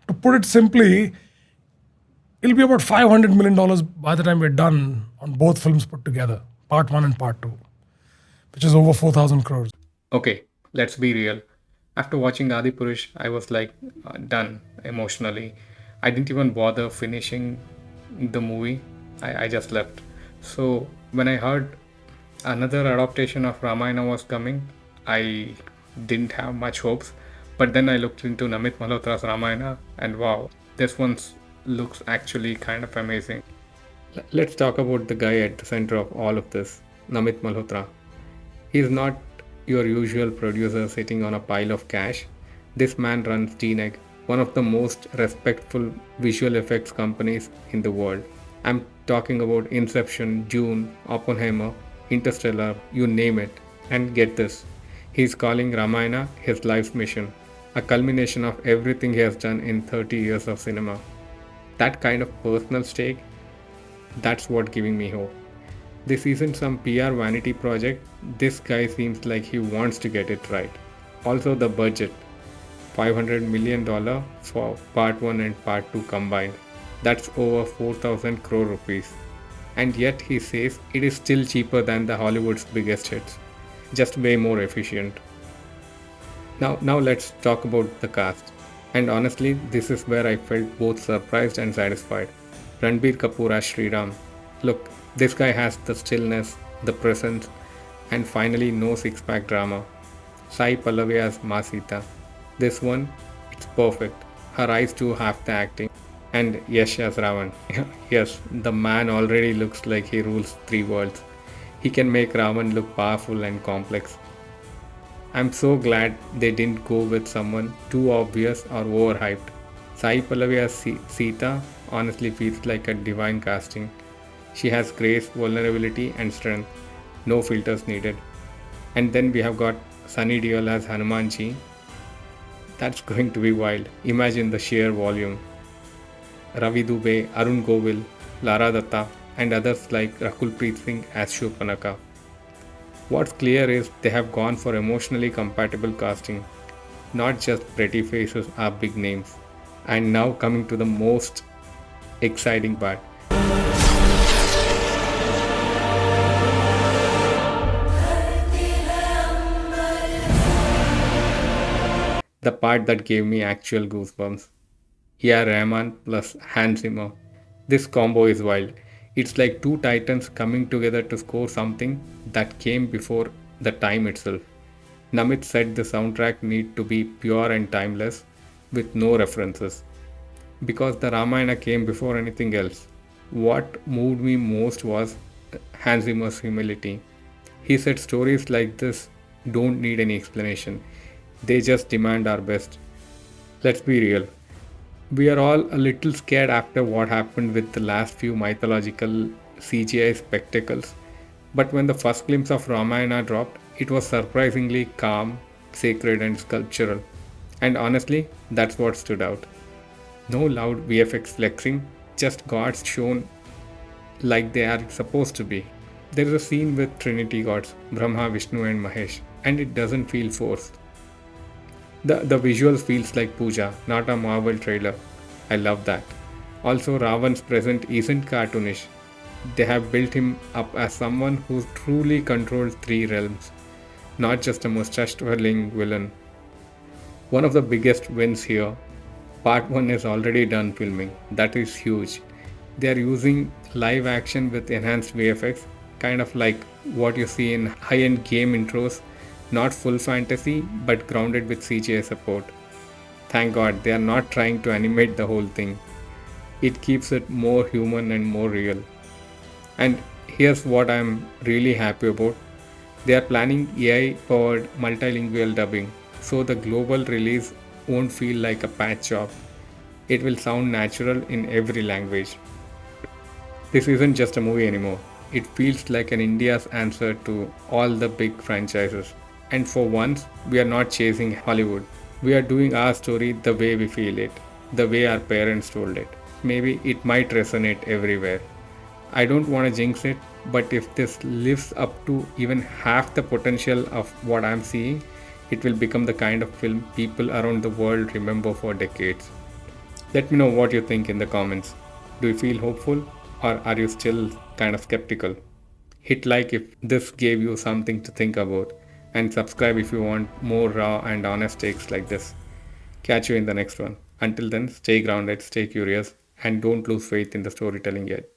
To put it simply, it'll be about $500 million by the time we're done on both films put together, part one and part two, which is over 4,000 crores. Okay, let's be real. After watching Adi Purush, I was like done emotionally. I didn't even bother finishing the movie. I just left. So when I heard another adaptation of Ramayana was coming, I didn't have much hopes. But then I looked into Namit Malhotra's Ramayana and wow, this one looks actually kind of amazing. Let's talk about the guy at the center of all of this, Namit Malhotra. He's not your usual producer sitting on a pile of cash. This man runs DNEG, one of the most respectful visual effects companies in the world. I'm talking about Inception, Dune, Oppenheimer, Interstellar, you name it. And get this, he's calling Ramayana his life's mission, a culmination of everything he has done in 30 years of cinema. That kind of personal stake, that's what giving me hope. This isn't some PR vanity project. This guy seems like he wants to get it right. Also, the budget $500 million for part 1 and part 2 combined. That's over 4,000 crore rupees. And yet he says it is still cheaper than the Hollywood's biggest hits. Just way more efficient. Now let's talk about the cast. And honestly, this is where I felt both surprised and satisfied. Ranbir Kapoor as Sriram. Look, this guy has the stillness, the presence, and finally no six-pack drama. Sai Pallavi as Masita. This one, it's perfect. Her eyes do half the acting. And Yash as Ravan. Yes, the man already looks like he rules three worlds. He can make Ravan look powerful and complex. I'm so glad they didn't go with someone too obvious or overhyped. Sai Pallavi as Sita honestly feels like a divine casting. She has grace, vulnerability, and strength. No filters needed. And then we have got Sunny Deol as Hanumanji. That's going to be wild. Imagine the sheer volume. Ravi Dubey, Arun Govil, Lara Datta, and others like Rakul Preet Singh as Shurpanaka. What's clear is they have gone for emotionally compatible casting, not just pretty faces or big names. And now coming to the most exciting part. The part that gave me actual goosebumps. Yeah, Rahman plus Hans Zimmer. This combo is wild. It's like two titans coming together to score something that came before the time itself. Namit said the soundtrack need to be pure and timeless with no references because the Ramayana came before anything else. What moved me most was Hans Zimmer's humility. He said stories like this don't need any explanation. They just demand our best. Let's be real. We are all a little scared after what happened with the last few mythological CGI spectacles. But when the first glimpse of Ramayana dropped, it was surprisingly calm, sacred, and sculptural. And honestly, that's what stood out. No loud VFX flexing, just gods shown like they are supposed to be. There is a scene with Trinity gods, Brahma, Vishnu, and Mahesh, and it doesn't feel forced. The visuals feels like puja, not a Marvel trailer. I love that. Also, Ravan's present isn't cartoonish. They have built him up as someone who truly controls three realms, not just a mustache twirling villain. One of the biggest wins here, part 1 is already done filming. That is huge. They are using live action with enhanced VFX, kind of like what you see in high end game intros, not full fantasy but grounded with CGI support. Thank God they are not trying to animate the whole thing. It keeps it more human and more real. And here's what I'm really happy about. They are planning AI powered multilingual dubbing, so the global release won't feel like a patch job. It will sound natural in every language. This isn't just a movie anymore. It feels like an India's answer to all the big franchises. And for once, we are not chasing Hollywood. We are doing our story the way we feel it, the way our parents told it. Maybe it might resonate everywhere. I don't want to jinx it, but if this lives up to even half the potential of what I'm seeing, it will become the kind of film people around the world remember for decades. Let me know what you think in the comments. Do you feel hopeful or are you still kind of skeptical? Hit like if this gave you something to think about and subscribe if you want more raw and honest takes like this. Catch you in the next one. Until then, stay grounded, stay curious, and don't lose faith in the storytelling yet.